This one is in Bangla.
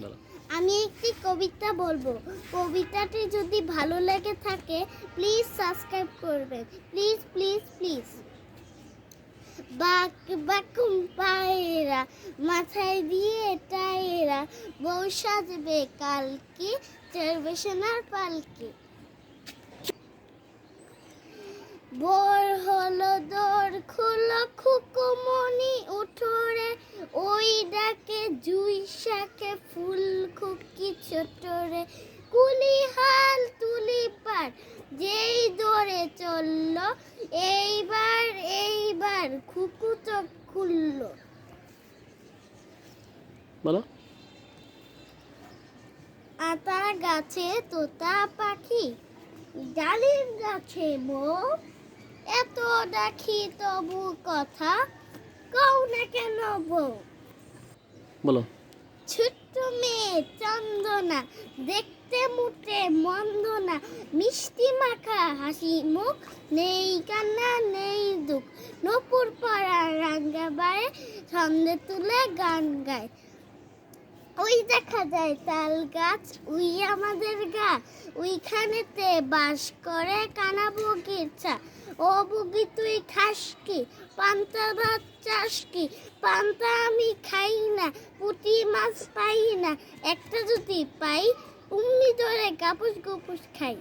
বলো। আমি একটি কবিতা বলবো। কবিতাটি যদি ভালো লেগে থাকে প্লিজ সাবস্ক্রাইব করবেন, প্লিজ প্লিজ প্লিজ। বাক বাকুম পায়রা মাথায় দিয়ে টায়রা, বউ সাজবে কালকে চড়বে সোনার পালকি। ভোর হলো দৌড় খুলো খুকুমনি উঠোরে, ওই ডাকে জুই শাকে ফুল খুকি ছোটরে। কুলি হাল তুলি পার যেই দৌড়ে চললো, এইবার এইবার খুকু চোখ খুললো। বলো। আতা গাছে তোতা পাখি, ডালিম গাছে মৌ, এত ডাকি তবু কথা কও না কেন বউ। বলো। ছোট্ট মেয়ে চন্দনা দেখতে মুটে মন্দ না, মিষ্টি মাখা হাসি মুখ, নেই কান্না নেই দুঃখ। নপুর পরা রাঙ্গা বাড়ে ছন্দে তুলে গান গায়, ওই দেখা যায় তাল গাছ উই আমাদের গা, ওইখানেতে বাস করে কানা বগির ছা। ও বগি তুই খাস কি পান্তা ভাত চাস কি, পান্তা আমি খাই না পুঁটি মাছ পাই না, একটা যদি পাই অমনি ধরে গাপুস গুপুস খাই।